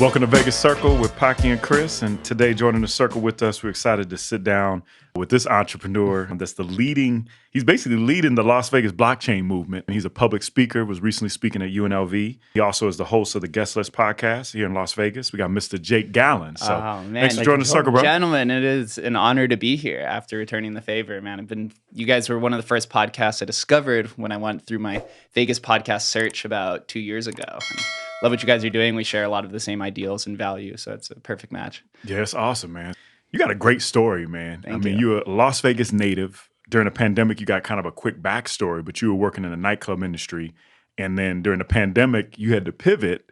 Welcome to Vegas Circle with Paki and Chris. And today, joining the circle with us, we're excited to sit down with this entrepreneur that's he's basically leading the Las Vegas blockchain movement. He's a public speaker, was recently speaking at UNLV. He also is the host of the Guestlist podcast here in Las Vegas. We got Mr. Jake Gallen. So thanks for joining the circle, bro. Gentlemen, it is an honor to be here after returning the favor, man. You guys were one of the first podcasts I discovered when I went through my Vegas podcast search about 2 years ago. Love what you guys are doing. We share a lot of the same ideals and values, so it's a perfect match. Yeah, it's awesome, man. You got a great story, man. Thank you. You're a Las Vegas native. During the pandemic, you got kind of a quick backstory, but you were working in the nightclub industry. And then during the pandemic, you had to pivot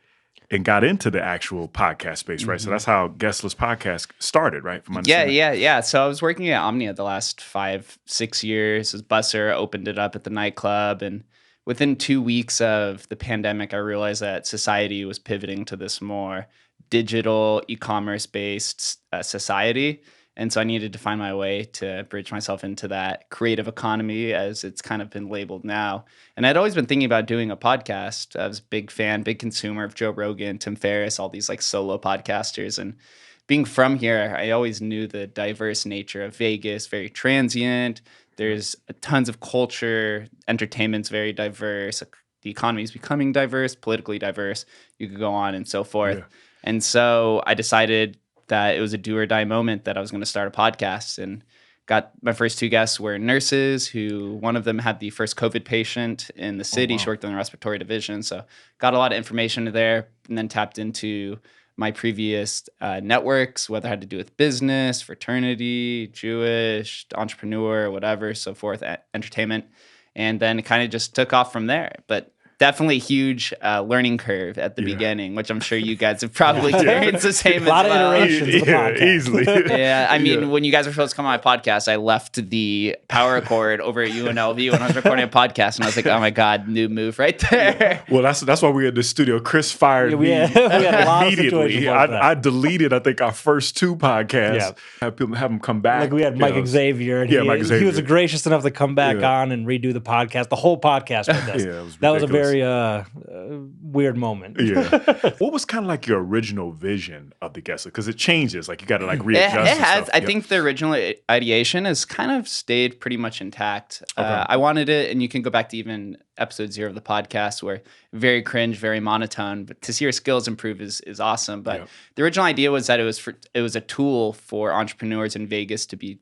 and got into the actual podcast space, right? Mm-hmm. So that's how Guestlist podcast started, right? From Yeah. So I was working at Omnia the last 5-6 years as busser, opened it up at the nightclub, and within 2 weeks of the pandemic, I realized that society was pivoting to this more digital, e-commerce-based society. And so I needed to find my way to bridge myself into that creative economy, as it's kind of been labeled now. And I'd always been thinking about doing a podcast. I was a big fan, big consumer of Joe Rogan, Tim Ferriss, all these like solo podcasters. And being from here, I always knew the diverse nature of Vegas, very transient. There's tons of culture. Entertainment's very diverse. The economy is becoming diverse, politically diverse. You could go on and so forth. Yeah. And so I decided that it was a do or die moment that I was going to start a podcast, and got my first 2 guests were nurses who one of them had the first COVID patient in the city. Oh, wow. She worked in the respiratory division. So got a lot of information there, and then tapped into my previous networks, whether it had to do with business, fraternity, Jewish, entrepreneur, whatever, so forth, entertainment. And then it kind of just took off from there. But definitely a huge learning curve at the beginning, which I'm sure you guys have probably experienced the same as well. A lot of iterations of the podcast. Easily. Yeah, I mean, when you guys were supposed to come on my podcast, I left the power cord over at UNLV when I was recording a podcast, and I was like, oh my God, new move right there. Well, that's why we were at the studio. Chris fired me we had a lot immediately. I deleted, I think, our first 2 podcasts. Yeah. Have them come back. Like we had Mike Xavier. And Mike Xavier. He was gracious enough to come back on and redo the podcast, the whole podcast with us. That was a very weird moment. Yeah. What was kind of like your original vision of the Guestlist? Because it changes. Like you got to like readjust. It has. I think the original ideation has kind of stayed pretty much intact. Okay. I wanted it, and you can go back to even episode 0 of the podcast, where very cringe, very monotone. But to see your skills improve is awesome. But the original idea was that it was a tool for entrepreneurs in Vegas to be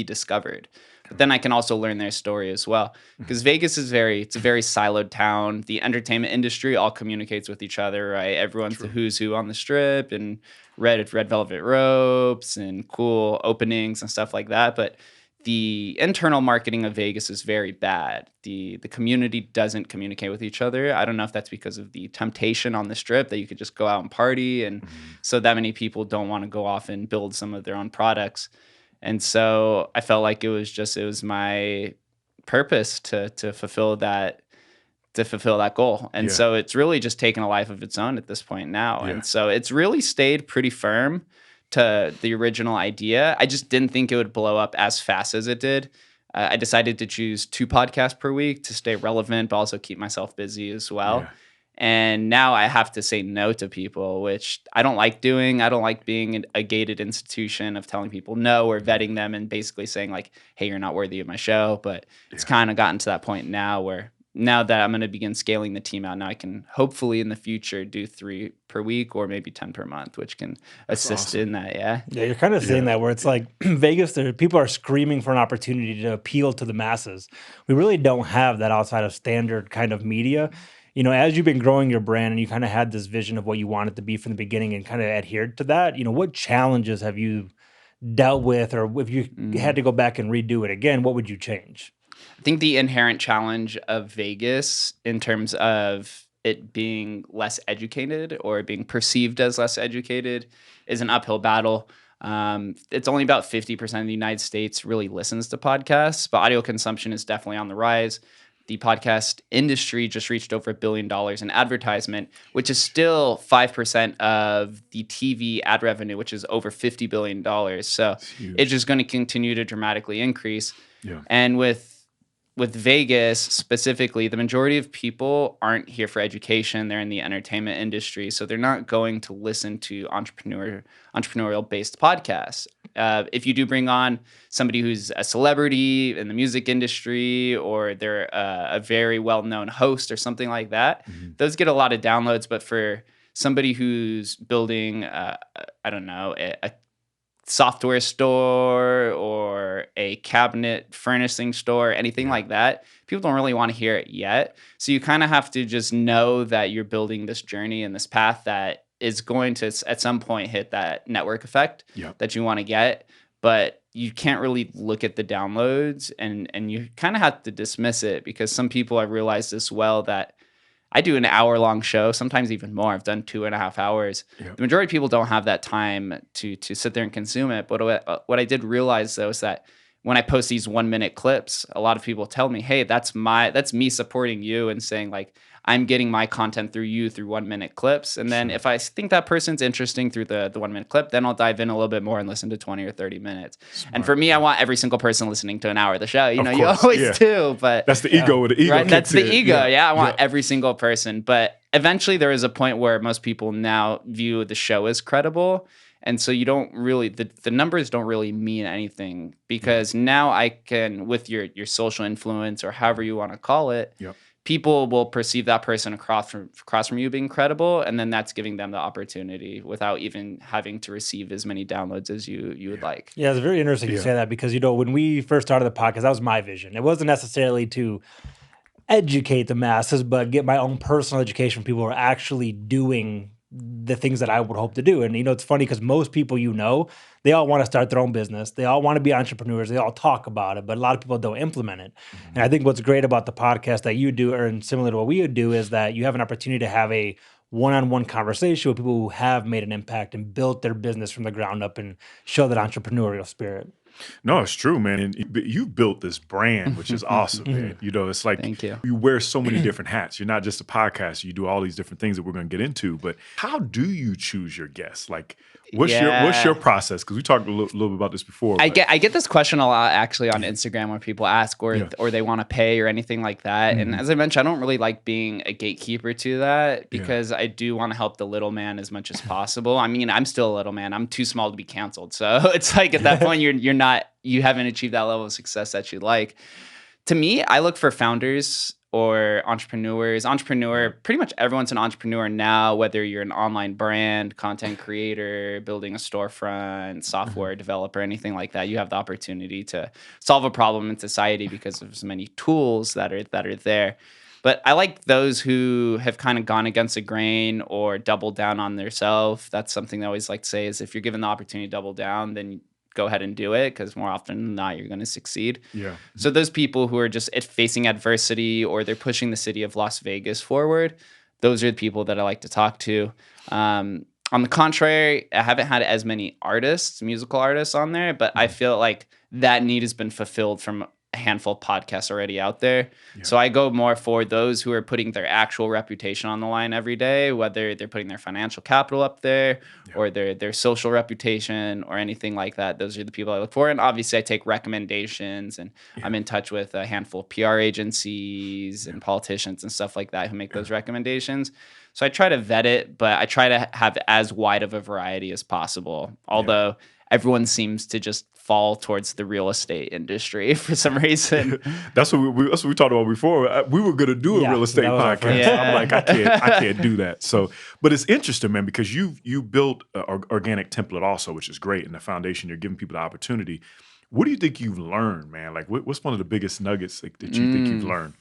discovered. But then I can also learn their story as well. Because Vegas is it's a very siloed town. The entertainment industry all communicates with each other, right? Everyone's the who's who on the strip, and red velvet ropes and cool openings and stuff like that. But the internal marketing of Vegas is very bad. The community doesn't communicate with each other. I don't know if that's because of the temptation on the strip that you could just go out and party. And so that many people don't want to go off and build some of their own products. And so I felt like it was my purpose to fulfill that goal. And so it's really just taken a life of its own at this point now. Yeah. And so it's really stayed pretty firm to the original idea. I just didn't think it would blow up as fast as it did. I decided to choose 2 podcasts per week to stay relevant, but also keep myself busy as well. Yeah. And now I have to say no to people, which I don't like doing. I don't like being a gated institution of telling people no or vetting them and basically saying like, hey, you're not worthy of my show. But it's kind of gotten to that point now where now that I'm going to begin scaling the team out, now I can hopefully in the future do 3 per week or maybe 10 per month, which can assist in that. Yeah, you're kind of saying that where it's like Vegas, people are screaming for an opportunity to appeal to the masses. We really don't have that outside of standard kind of media. You know, as you've been growing your brand and you kind of had this vision of what you want it to be from the beginning and kind of adhered to that, you know, what challenges have you dealt with, or if you had to go back and redo it again, what would you change? I think the inherent challenge of Vegas in terms of it being less educated or being perceived as less educated is an uphill battle. It's only about 50% of the United States really listens to podcasts, but audio consumption is definitely on the rise. The podcast industry just reached over $1 billion in advertisement, which is still 5% of the TV ad revenue, which is over $50 billion. So it's just going to continue to dramatically increase. Yeah. And with with Vegas specifically, the majority of people aren't here for education. They're in the entertainment industry, so they're not going to listen to entrepreneurial based podcasts. If you do bring on somebody who's a celebrity in the music industry, or they're a very well known host or something like that, those get a lot of downloads. But for somebody who's building, I don't know, a software store or a cabinet furnishing store, anything like that, people don't really want to hear it yet. So you kind of have to just know that you're building this journey and this path that is going to at some point hit that network effect that you want to get. But you can't really look at the downloads, and you kind of have to dismiss it, because some people, I've realized this well, that I do an hour-long show, sometimes even more. I've done 2.5 hours. The majority of people don't have that time to sit there and consume it. But what I did realize, though, is that when I post these 1-minute clips, a lot of people tell me, hey, that's me supporting you and saying, like, I'm getting my content through you through 1-minute clips. And then if I think that person's interesting through the 1-minute clip, then I'll dive in a little bit more and listen to 20 or 30 minutes. Smart. And for me, I want every single person listening to an hour of the show. You know, you always do, but that's the ego with the ego. Right? That's the ego. I want every single person. But eventually there is a point where most people now view the show as credible. And so you don't really, the numbers don't really mean anything, because now I can, with your social influence or however you want to call it, people will perceive that person across from you being credible, and then that's giving them the opportunity without even having to receive as many downloads as you would like. Yeah, it's very interesting you say that, because, you know, when we first started the podcast, that was my vision. It wasn't necessarily to educate the masses, but get my own personal education from people who are actually doing the things that I would hope to do. And, you know, it's funny because most people, you know, they all want to start their own business. They all want to be entrepreneurs. They all talk about it, but a lot of people don't implement it. And I think what's great about the podcast that you do, or similar to what we would do, is that you have an opportunity to have a one-on-one conversation with people who have made an impact and built their business from the ground up and show that entrepreneurial spirit. No, it's true, man. And you built this brand, which is awesome, man. You know, it's like you wear so many different hats. You're not just a podcaster. You do all these different things that we're going to get into. But how do you choose your guests? Like, what's your process? Because we talked a little bit about this before. I get this question a lot, actually, on Instagram, where people ask or they want to pay or anything like that. And as I mentioned, I don't really like being a gatekeeper to that, because I do want to help the little man as much as possible. I mean, I'm still a little man. I'm too small to be canceled. So it's like, at that point, you haven't achieved that level of success that you'd like. To me, I look for founders or entrepreneurs. Pretty much everyone's an entrepreneur now, whether you're an online brand, content creator, building a storefront, software developer, anything like that. You have the opportunity to solve a problem in society because of so many tools that are there. But I like those who have kind of gone against the grain or doubled down on themselves. That's something I always like to say, is if you're given the opportunity to double down, then go ahead and do it, because more often than not, you're going to succeed. So those people who are just facing adversity, or they're pushing the city of Las Vegas forward, those are the people that I like to talk to. On the contrary, I haven't had as many musical artists on there, but I feel like that need has been fulfilled from a handful of podcasts already out there. So I go more for those who are putting their actual reputation on the line every day, whether they're putting their financial capital up there or their social reputation or anything like that. Those are the people I look for. And obviously I take recommendations, and I'm in touch with a handful of PR agencies and politicians and stuff like that who make those recommendations. So I try to vet it, but I try to have as wide of a variety as possible. Although everyone seems to just fall towards the real estate industry for some reason. That's what we talked about before. We were going to do a real estate podcast. I'm like, I can't do that. So, but it's interesting, man, because you built an organic template also, which is great, and the foundation. You're giving people the opportunity. What do you think you've learned, man? Like, what's one of the biggest nuggets that you think you've learned?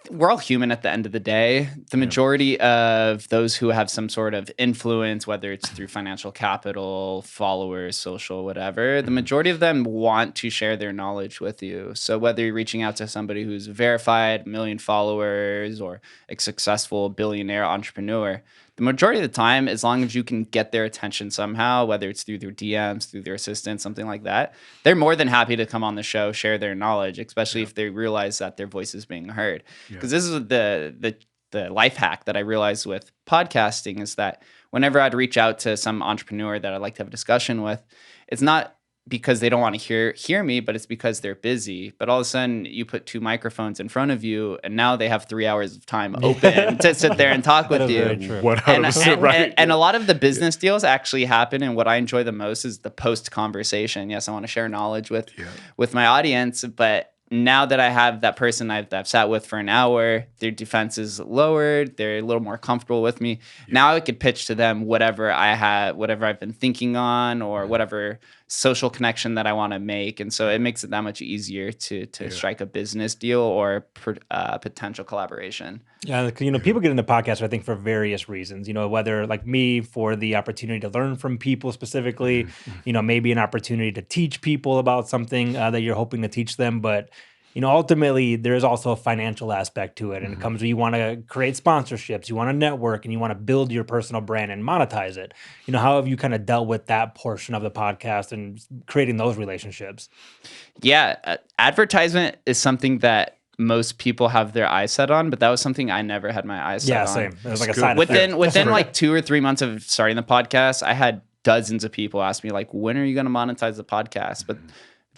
We're all human at the end of the day. The majority of those who have some sort of influence, whether it's through financial capital, followers, social, whatever, the majority of them want to share their knowledge with you. So whether you're reaching out to somebody who's verified, 1 million followers, or a successful billionaire entrepreneur, the majority of the time, as long as you can get their attention somehow, whether it's through their DMs, through their assistant, something like that, they're more than happy to come on the show, share their knowledge, especially if they realize that their voice is being heard. Because this is the life hack that I realized with podcasting, is that whenever I'd reach out to some entrepreneur that I'd like to have a discussion with, it's not because they don't want to hear me, but it's because they're busy. But all of a sudden, you put 2 microphones in front of you, and now they have 3 hours of time open to sit there and talk with you. 100%, right? And a lot of the business deals actually happen, and what I enjoy the most is the post conversation. Yes, I want to share knowledge with my audience, but now that I have that person I've sat with for an hour, their defense is lowered. They're a little more comfortable with me. Yeah. Now I could pitch to them whatever I've been thinking on, or whatever social connection that I want to make. And so it makes it that much easier to strike a business deal or potential collaboration. Yeah, people get into podcasts, I think, for various reasons. Whether like me, for the opportunity to learn from people specifically, maybe an opportunity to teach people about something that you're hoping to teach them. But ultimately, there is also a financial aspect to it. And it comes where you want to create sponsorships, you want to network, and you want to build your personal brand and monetize it. How have you kind of dealt with that portion of the podcast and creating those relationships? Yeah, advertisement is something that most people have their eyes set on, but that was something I never had my eyes set on. Yeah, same. It was like a side effect. Within like 2 or 3 months of starting the podcast, I had dozens of people ask me, like, when are you going to monetize the podcast? But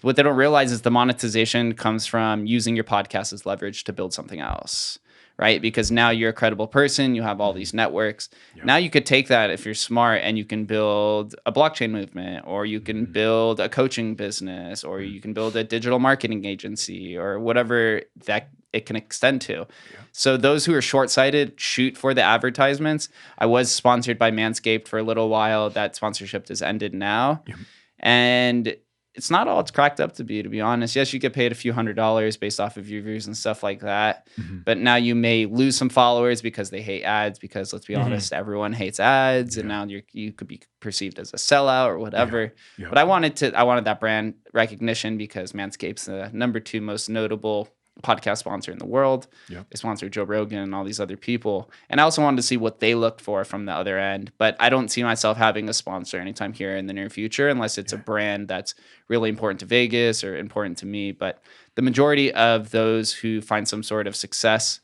what they don't realize is the monetization comes from using your podcast as leverage to build something else, right? Because now you're a credible person, you have all these networks. Yep. Now you could take that, if you're smart, and you can build a blockchain movement, or you can build a coaching business, or you can build a digital marketing agency, or whatever that it can extend to. Yeah. So those who are short-sighted, shoot for the advertisements. I was sponsored by Manscaped for a little while. That sponsorship has ended now. Yep. And it's not all it's cracked up to be honest. Yes, you get paid a few $100s based off of your views and stuff like that. But now you may lose some followers because they hate ads, because let's be honest, everyone hates ads. And now you could be perceived as a sellout or whatever. Yeah. But I wanted that brand recognition, because Manscaped's the number 2 most notable podcast sponsor in the world. Yep. They sponsor Joe Rogan and all these other people. And I also wanted to see what they looked for from the other end. But I don't see myself having a sponsor anytime here in the near future, unless it's a brand that's really important to Vegas or important to me. But the majority of those who find some sort of success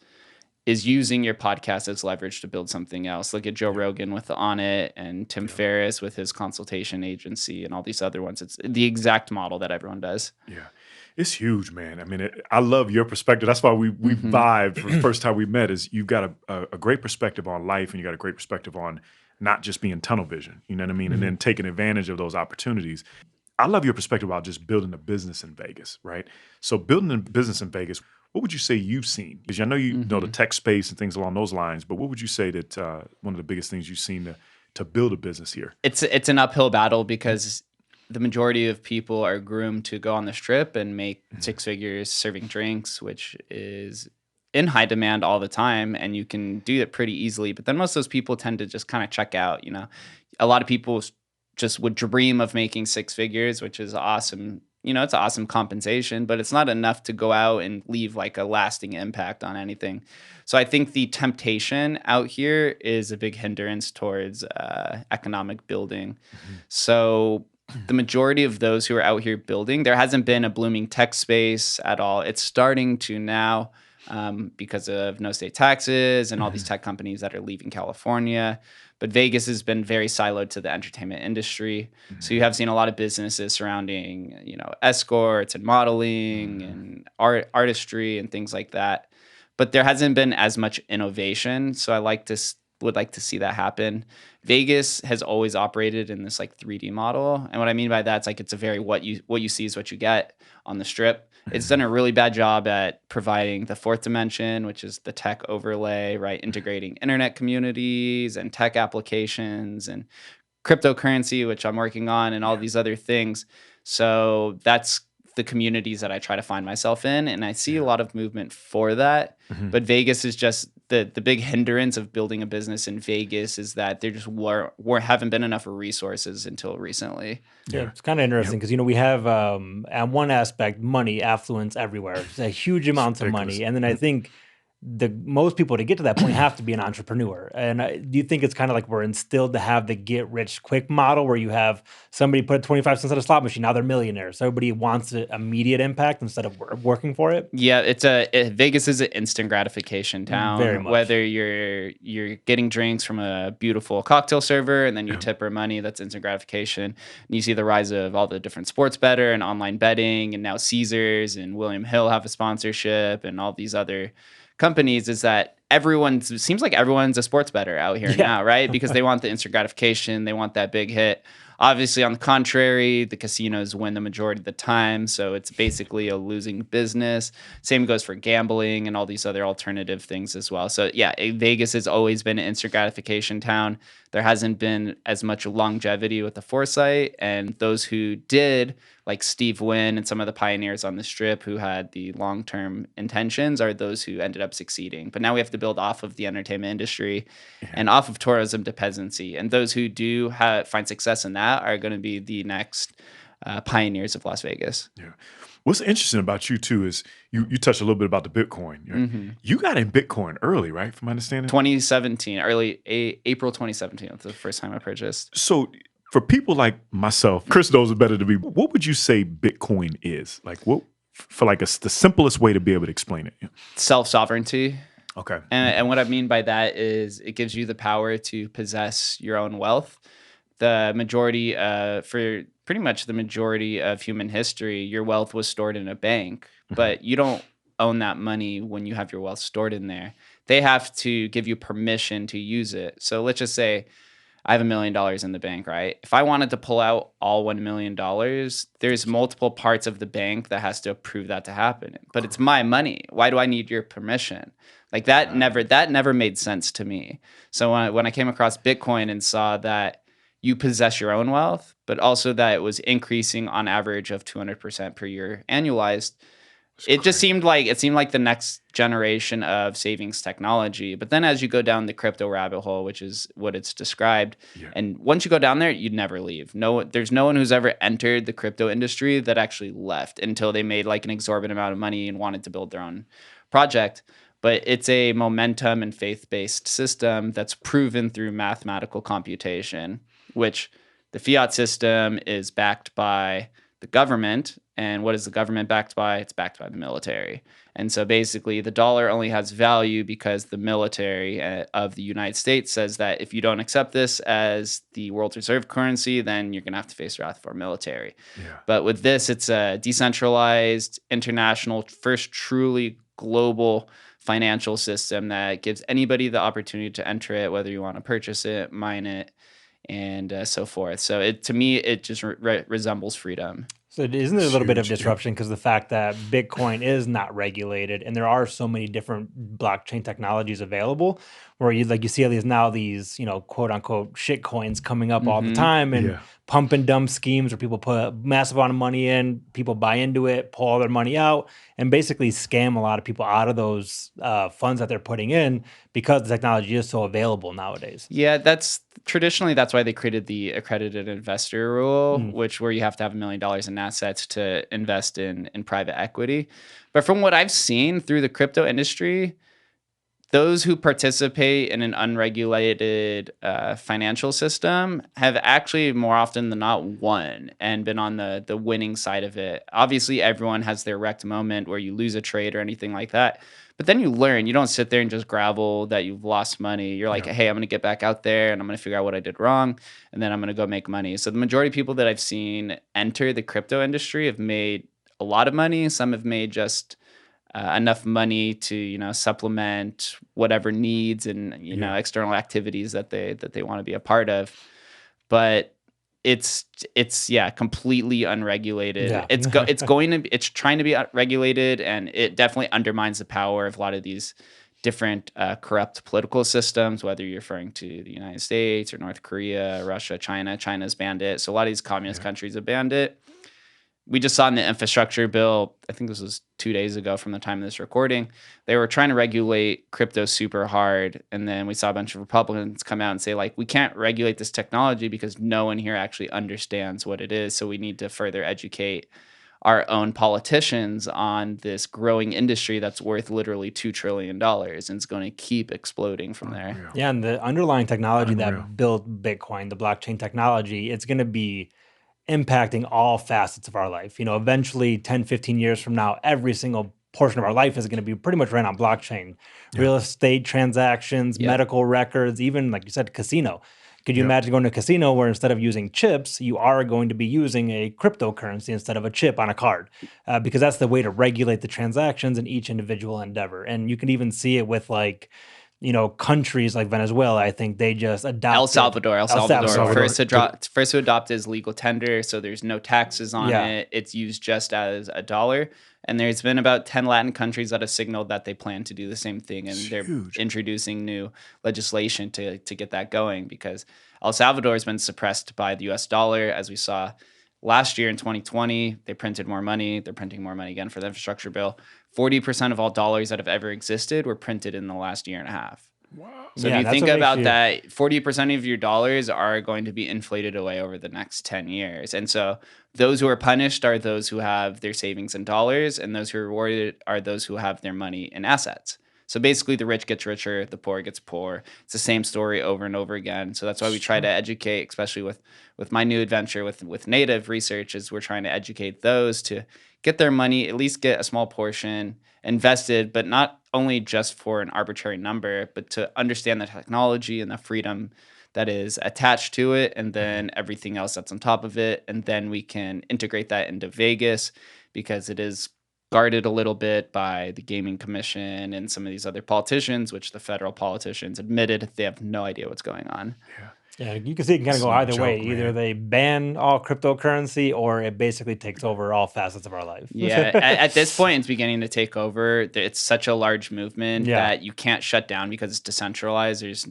is using your podcast as leverage to build something else. Look at Joe Rogan with the On It, and Tim Ferriss with his consultation agency, and all these other ones. It's the exact model that everyone does. Yeah. It's huge, man. I mean, I love your perspective. That's why we vibed from the first time we met. Is you've got a great perspective on life, and you got a great perspective on not just being tunnel vision. You know what I mean? And then taking advantage of those opportunities. I love your perspective about just building a business in Vegas, right? So building a business in Vegas, what would you say you've seen? Because I know you know the tech space and things along those lines, but what would you say that one of the biggest things you've seen to build a business here? It's an uphill battle, because the majority of people are groomed to go on the strip and make 6 figures serving drinks, which is in high demand all the time, and you can do it pretty easily. But then most of those people tend to just kind of check out. A lot of people just would dream of making 6 figures, which is awesome. It's awesome compensation, but it's not enough to go out and leave like a lasting impact on anything. So I think the temptation out here is a big hindrance towards economic building. So the majority of those who are out here building, there hasn't been a blooming tech space at all. It's starting to now, because of no state taxes and all these tech companies that are leaving California. But Vegas has been very siloed to the entertainment industry. So you have seen a lot of businesses surrounding, escorts and modeling and artistry and things like that. But there hasn't been as much innovation. So I would like to see that happen. Vegas has always operated in this like 3D model. And what I mean by that, it's a very what you see is what you get on the strip. It's done a really bad job at providing the 4th dimension, which is the tech overlay, right? Integrating internet communities and tech applications and cryptocurrency, which I'm working on, and all these other things. So that's the communities that I try to find myself in. And I see a lot of movement for that. But Vegas is just the big hindrance of building a business in Vegas, is that there just haven't been enough resources until recently. Yeah, it's kind of interesting because, we have, at one aspect, money, affluence everywhere. It's a huge amounts of money. And then I think most people to get to that point have to be an entrepreneur. And do you think it's kind of like we're instilled to have the get rich quick model where you have somebody put 25 cents on a slot machine, now they're millionaires. So everybody wants an immediate impact instead of working for it? Yeah, Vegas is an instant gratification town. Very much. Whether you're getting drinks from a beautiful cocktail server and then you tip her money, that's instant gratification. And you see the rise of all the different sports bettor and online betting, and now Caesars and William Hill have a sponsorship, and all these other companies. Is that seems like everyone's a sports bettor out here now, right? Because they want the instant gratification, they want that big hit. Obviously, on the contrary, the casinos win the majority of the time, so it's basically a losing business. Same goes for gambling and all these other alternative things as well. So yeah, Vegas has always been an instant gratification town. There hasn't been as much longevity with the foresight, and those who did, like Steve Wynn and some of the pioneers on the Strip who had the long-term intentions, are those who ended up succeeding. But now we have to build off of the entertainment industry and off of tourism to peasancy. And those who do find success in that are going to be the next pioneers of Las Vegas. Yeah. What's interesting about you too is you touched a little bit about the Bitcoin. Right? You got in Bitcoin early, right? From my understanding, 2017, April 2017. That's the first time I purchased. So for people like myself, Chris knows it better than me. What would you say Bitcoin is? Like what for like the simplest way to be able to explain it? Self-sovereignty. Okay. And what I mean by that is it gives you the power to possess your own wealth. The majority, for pretty much the majority of human history, your wealth was stored in a bank, but you don't own that money when you have your wealth stored in there. They have to give you permission to use it. So let's just say I have $1 million in the bank, right? If I wanted to pull out all $1 million, there's multiple parts of the bank that has to approve that to happen. But it's my money. Why do I need your permission? Like that never made sense to me. So when I came across Bitcoin and saw that you possess your own wealth, but also that it was increasing on average of 200% per year annualized, just seemed like the next generation of savings technology. But then as you go down the crypto rabbit hole, which is what it's described, and once you go down there, you'd never leave. There's no one who's ever entered the crypto industry that actually left until they made like an exorbitant amount of money and wanted to build their own project. But it's a momentum and faith-based system that's proven through mathematical computation, which the fiat system is backed by the government. And what is the government backed by? It's backed by the military. And so basically the dollar only has value because the military of the United States says that if you don't accept this as the world reserve currency, then you're going to have to face the wrath of our military. But with this, it's a decentralized, international, first truly global financial system that gives anybody the opportunity to enter it, whether you want to purchase it, mine it, and so forth. So to me, it just resembles freedom. So isn't there a little bit of disruption because the fact that Bitcoin is not regulated and there are so many different blockchain technologies available where you see all these quote unquote shit coins coming up all the time and pump and dump schemes where people put a massive amount of money in, people buy into it, pull all their money out, and basically scam a lot of people out of those funds that they're putting in because the technology is so available nowadays. Yeah, that's why they created the accredited investor rule, where you have to have $1 million in assets to invest in private equity. But from what I've seen through the crypto industry, those who participate in an unregulated financial system have actually more often than not won and been on the winning side of it. Obviously, everyone has their wrecked moment where you lose a trade or anything like that. But then you learn. You don't sit there and just gravel that you've lost money. You're like, hey, I'm going to get back out there and I'm going to figure out what I did wrong. And then I'm going to go make money. So the majority of people that I've seen enter the crypto industry have made a lot of money. Some have made just enough money to supplement whatever needs and external activities that they want to be a part of. But it's completely unregulated. It's trying to be regulated, and it definitely undermines the power of a lot of these different corrupt political systems, whether you're referring to the United States or North Korea, Russia, China. China's banned it. So a lot of these communist countries have banned it. We just saw in the infrastructure bill, I think this was 2 days ago from the time of this recording, they were trying to regulate crypto super hard. And then we saw a bunch of Republicans come out and say, like, we can't regulate this technology because no one here actually understands what it is. So we need to further educate our own politicians on this growing industry that's worth literally $2 trillion and it's going to keep exploding from there. Unreal. Yeah, and the underlying technology Unreal. that built Bitcoin, the blockchain technology, it's going to be impacting all facets of our life. Eventually 10, 15 years from now, every single portion of our life is going to be pretty much ran on blockchain. Real estate transactions, medical records, even like you said, casino. Could you imagine going to a casino where instead of using chips, you are going to be using a cryptocurrency instead of a chip on a card? Because that's the way to regulate the transactions in each individual endeavor. And you can even see it with countries like Venezuela. I think they just adopted El Salvador. Salvador. First to adopt is legal tender, so there's no taxes on it. It's used just as a dollar. And there's been about 10 Latin countries that have signaled that they plan to do the same thing, and they're introducing new legislation to get that going, because El Salvador has been suppressed by the US dollar, as we saw last year in 2020. They printed more money. They're printing more money again for the infrastructure bill. 40% of all dollars that have ever existed were printed in the last year and a half. Wow. So if you think about that, 40% of your dollars are going to be inflated away over the next 10 years. And so those who are punished are those who have their savings in dollars, and those who are rewarded are those who have their money in assets. So basically the rich gets richer, the poor gets poor. It's the same story over and over again. So that's why we try to educate, especially with my new adventure with Nativ Research, is we're trying to educate those to get their money, at least get a small portion invested, but not only just for an arbitrary number, but to understand the technology and the freedom that is attached to it, and then everything else that's on top of it. And then we can integrate that into Vegas, because it is guarded a little bit by the Gaming Commission and some of these other politicians, which the federal politicians admitted they have no idea what's going on. Yeah, you can see it can kind of go either way. Either they ban all cryptocurrency, or it basically takes over all facets of our life. Yeah, at this point, it's beginning to take over. It's such a large movement that you can't shut down because it's decentralized. There's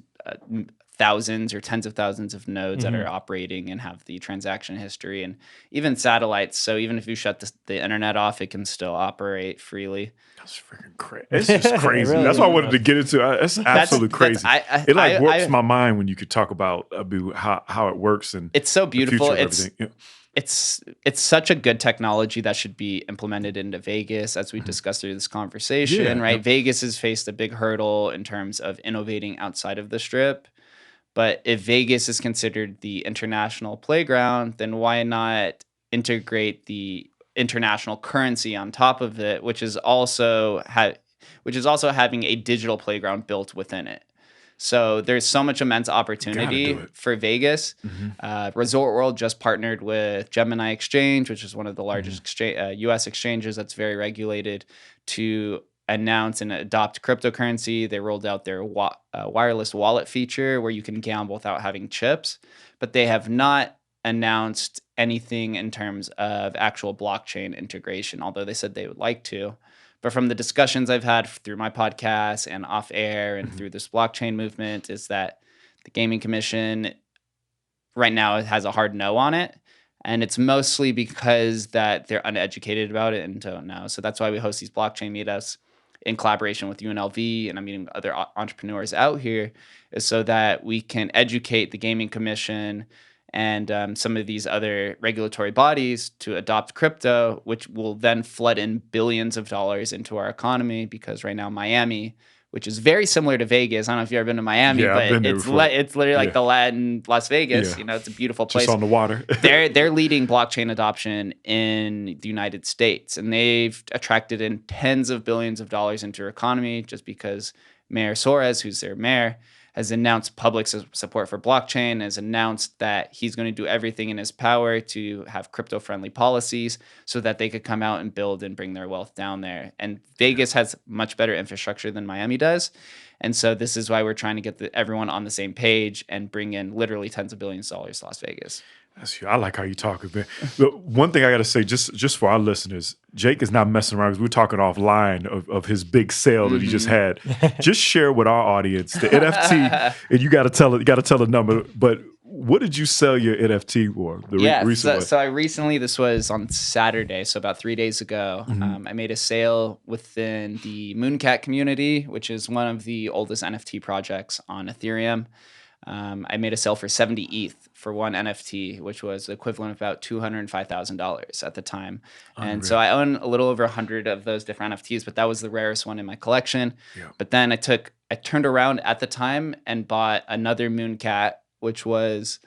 thousands or tens of thousands of nodes that are operating and have the transaction history, and even satellites. So even if you shut the internet off, it can still operate freely. That's freaking crazy. It's just crazy. Really, that's why I wanted to get into it. That's absolutely crazy. It warps my mind when you could talk about how it works, and it's so beautiful. It's such a good technology that should be implemented into Vegas, as we discussed through this conversation, right? Vegas has faced a big hurdle in terms of innovating outside of the Strip. But if Vegas is considered the international playground, then why not integrate the international currency on top of it, which is also having a digital playground built within it. So there's so much immense opportunity for Vegas. Resort World just partnered with Gemini Exchange, which is one of the largest U.S. exchanges that's very regulated, to announce and adopt cryptocurrency. They rolled out their wireless wallet feature where you can gamble without having chips, but they have not announced anything in terms of actual blockchain integration, although they said they would like to. But from the discussions I've had through my podcast and off air and through this blockchain movement, is that the Gaming Commission right now has a hard no on it. And it's mostly because that they're uneducated about it and don't know. So that's why we host these blockchain meetups in collaboration with UNLV, and I'm meeting other entrepreneurs out here, is so that we can educate the Gaming Commission and some of these other regulatory bodies to adopt crypto, which will then flood in billions of dollars into our economy. Because right now Miami, which is very similar to Vegas, I don't know if you've ever been to Miami, but it's literally like the Latin Las Vegas. It's a beautiful place. Just on the water. They're leading blockchain adoption in the United States, and they've attracted in tens of billions of dollars into their economy just because Mayor Soares, who's their mayor, has announced public support for blockchain, has announced that he's going to do everything in his power to have crypto-friendly policies so that they could come out and build and bring their wealth down there. And Vegas has much better infrastructure than Miami does. And so this is why we're trying to get everyone on the same page and bring in literally tens of billions of dollars to Las Vegas. I like how you talk, man. But one thing I got to say, just for our listeners, Jake is not messing around, because we're talking offline of his big sale that he just had. Just share with our audience the NFT, and you got to tell the number. But what did you sell your NFT for? So I recently, this was on Saturday, so about 3 days ago, I made a sale within the Mooncat community, which is one of the oldest NFT projects on Ethereum. I made a sale for 70 ETH for one NFT, which was the equivalent of about $205,000 at the time. And so I own a little over 100 of those different NFTs, but that was the rarest one in my collection. Yeah. But then I turned around at the time and bought another Mooncat, which was,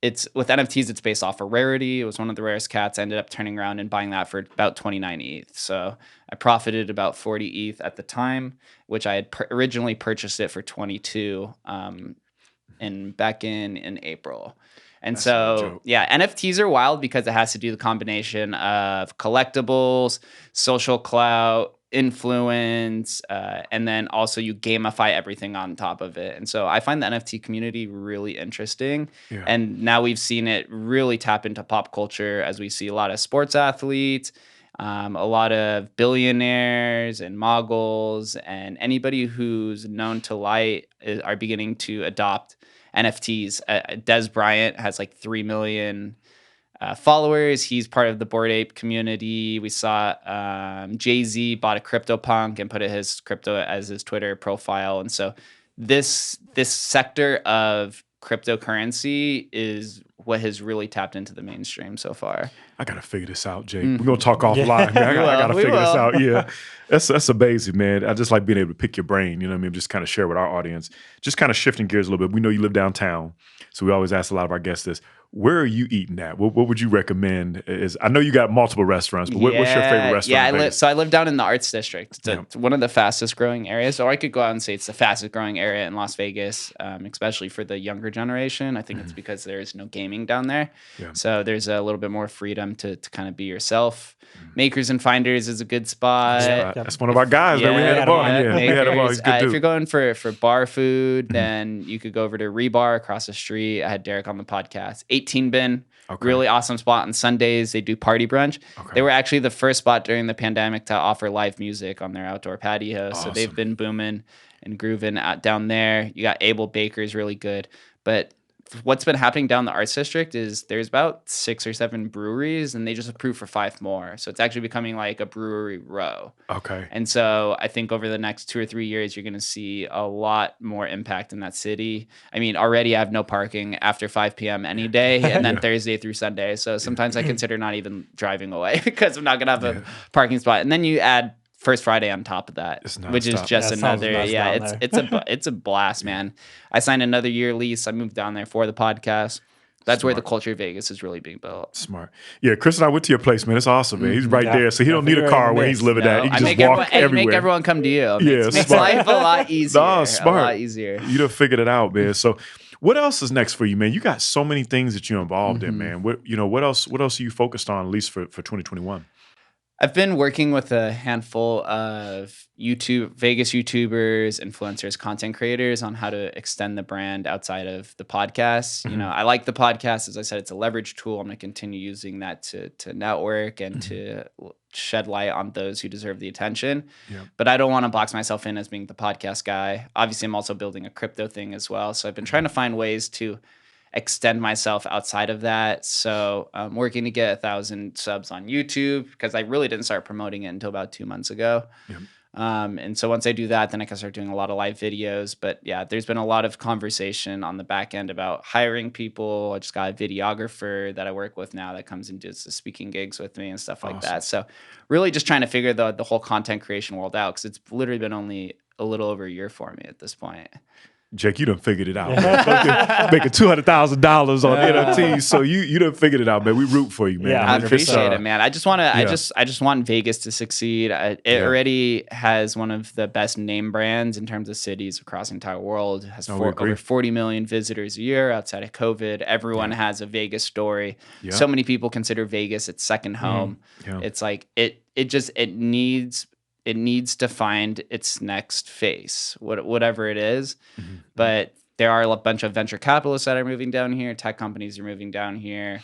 it's with NFTs, it's based off a rarity. It was one of the rarest cats. I ended up turning around and buying that for about 29 ETH. So I profited about 40 ETH at the time, which I had originally purchased it for 22 back in April. And so, yeah, NFTs are wild because it has to do the combination of collectibles, social clout, influence, and then also you gamify everything on top of it. And so I find the NFT community really interesting. Yeah. And now we've seen it really tap into pop culture as we see a lot of sports athletes, a lot of billionaires and moguls, and anybody who's known to light are beginning to adopt NFTs. Des Bryant has like 3 million followers. He's part of the Bored Ape community. We saw Jay-Z bought a CryptoPunk and put his crypto as his Twitter profile. And so this sector of cryptocurrency is what has really tapped into the mainstream so far. I gotta figure this out, Jake. We're gonna talk offline, man. I gotta We figure this will. out. Yeah, that's amazing, man. I just like being able to pick your brain. You know what I mean? Just kind of share with our audience. Just kind of shifting gears a little bit. We know you live downtown, so we always ask a lot of our guests this: where are you eating at? What would you recommend? I know you got multiple restaurants, but what's your favorite restaurant? Yeah, I live down in the Arts District. It's one of the fastest growing areas. Or I could go out and say it's the fastest growing area in Las Vegas, especially for the younger generation. I think it's because there's no gaming down there. Yeah. So there's a little bit more freedom to kind of be yourself. Makers and Finders is a good spot. That's one of our guys that we had him on. Yeah, we had him on. He's a good If dude. you're going for bar food, then you could go over to Rebar across the street. I had Derek on the podcast. 18 Bin, really awesome spot on Sundays. They do party brunch. They were actually the first spot during the pandemic to offer live music on their outdoor patio. So they've been booming and grooving out down there. You got Able Baker's really good. But what's been happening down the Arts District is there's about 6 or 7 breweries, and they just approved for 5 more. So it's actually becoming like a brewery row. Okay. And so I think over the next 2 or 3 years, you're going to see a lot more impact in that city. I mean, already I have no parking after 5 p.m. any day, and then Thursday through Sunday. So sometimes I consider not even driving away because I'm not going to have a parking spot. And then you add First Friday on top of that, which is just another, it's a blast, man. I signed another year lease. I moved down there for the podcast. That's where the culture of Vegas is really being built. Smart. Yeah, Chris and I went to your place, man. It's awesome, man. He's right there, so he don't need a car where he's living at. He can just walk everywhere. Make everyone come to you. Yeah, makes life a lot easier. No, smart. A lot easier. You done figured it out, man. So what else is next for you, man? You got so many things that you're involved in, man. What else are you focused on, at least for 2021? I've been working with a handful of Vegas YouTubers, influencers, content creators on how to extend the brand outside of the podcast. You know, I like the podcast. As I said, it's a leverage tool. I'm going to continue using that to network and to shed light on those who deserve the attention. Yeah. But I don't want to box myself in as being the podcast guy. Obviously, I'm also building a crypto thing as well. So I've been trying to find ways to extend myself outside of that. So I'm working to get 1,000 subs on YouTube because I really didn't start promoting it until about 2 months ago. Yep. And so once I do that, then I can start doing a lot of live videos. But yeah, there's been a lot of conversation on the back end about hiring people. I just got a videographer that I work with now that comes and does the speaking gigs with me and stuff like that. So really just trying to figure the whole content creation world out because it's literally been only a little over a year for me at this point. Jake, you done figured it out. Making $200,000 on NFTs, so you done figured it out, man. We root for you, man. Yeah, I appreciate it, man. I just want to. I just want Vegas to succeed. It already has one of the best name brands in terms of cities across the entire world. It has over 40 million visitors a year outside of COVID. Everyone has a Vegas story. Yeah. So many people consider Vegas its second home. Yeah. It's like it needs to find its next phase, whatever it is. But there are a bunch of venture capitalists that are moving down here. Tech companies are moving down here.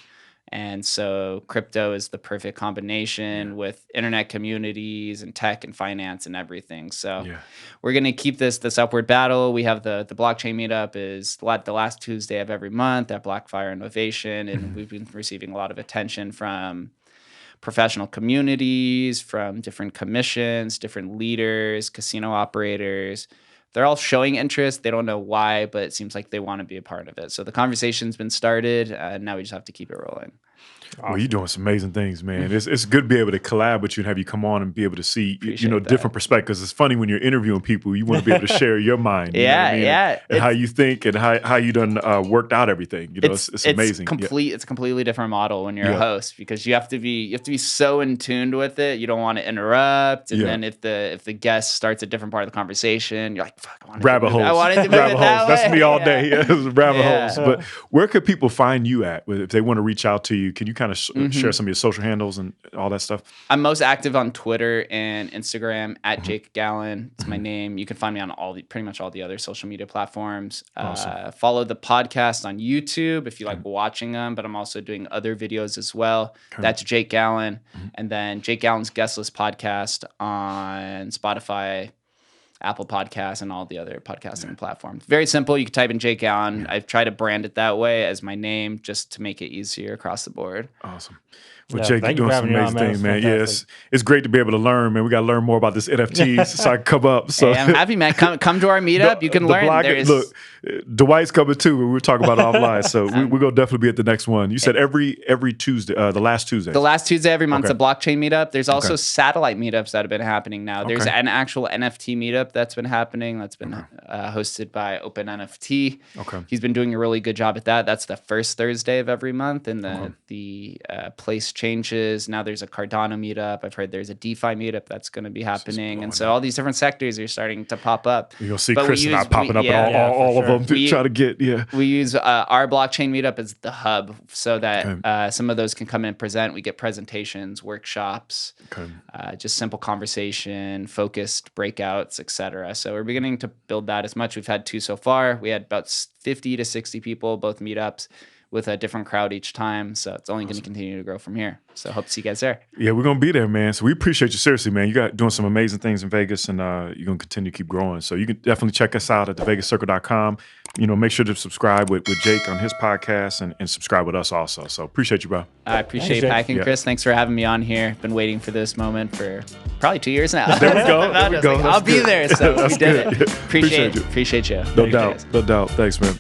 And so crypto is the perfect combination with internet communities and tech and finance and everything. So we're going to keep this upward battle. We have the blockchain meetup is the last Tuesday of every month at Blackfire Innovation. And we've been receiving a lot of attention from professional communities, from different commissions, different leaders, casino operators, they're all showing interest. They don't know why, but it seems like they want to be a part of it. So the conversation's been started, and now we just have to keep it rolling. Awesome. Well, you're doing some amazing things, man. It's good to be able to collab with you and have you come on and be able to see, Appreciate different perspectives. It's funny when you're interviewing people, you want to be able to share your mind. You know what I mean? And how you think and how you done worked out everything. It's amazing. It's a completely different model when you're a host, because you have to be so in tune with it. You don't want to interrupt. And then if the guest starts a different part of the conversation, you're like, fuck, rabbit holes. I wanted to move it that way. That's me all day. Rabbit holes. But where could people find you at if they want to reach out to you? Can you kind of share some of your social handles and all that stuff? I'm most active on Twitter and Instagram at Jake Gallen. It's my name. You can find me on pretty much all the other social media platforms. Awesome. Follow the podcast on YouTube if you like watching them, but I'm also doing other videos as well. That's Jake Gallen. And then Jake Gallen's Guestlist podcast on Spotify, Apple Podcasts, and all the other podcasting platforms. Very simple. You can type in Jake Gallen. I've tried to brand it that way as my name just to make it easier across the board. Awesome. Well, Jake, you're doing some amazing things, man. Yeah, it's great to be able to learn, man. We got to learn more about this NFTs so I can come up. So hey, I'm happy, man. Come to our meetup. You can learn. Look, Dwight's coming too. We were talking about it offline. So we're going to definitely be at the next one. You said every Tuesday, the last Tuesday. The last Tuesday every month's a blockchain meetup. There's also satellite meetups that have been happening now. There's an actual NFT meetup that's been happening. That's been hosted by Open NFT. Okay. He's been doing a really good job at that. That's the first Thursday of every month. And the place changes. Now there's a Cardano meetup. I've heard there's a DeFi meetup that's going to be happening. And so all these different sectors are starting to pop up. You'll see Chris and I popping up in all of them to try to get, We use our blockchain meetup as the hub so that some of those can come in and present. We get presentations, workshops, just simple conversation, focused breakouts, etc. So we're beginning to build that as much. We've had 2 so far. We had about 50 to 60 people, both meetups, with a different crowd each time. So it's only going to continue to grow from here. So hope to see you guys there. Yeah, we're going to be there, man. So we appreciate you seriously, man. You got doing some amazing things in Vegas, and you're going to continue to keep growing. So you can definitely check us out at thevegascircle.com. Make sure to subscribe with Jake on his podcast and subscribe with us also. So appreciate you, bro. I appreciate Paki and Chris. Thanks for having me on here. Been waiting for this moment for probably 2 years now. There we go. I'll be there. So we did it. Yeah. Appreciate you. Appreciate you. No doubt. Thanks, man.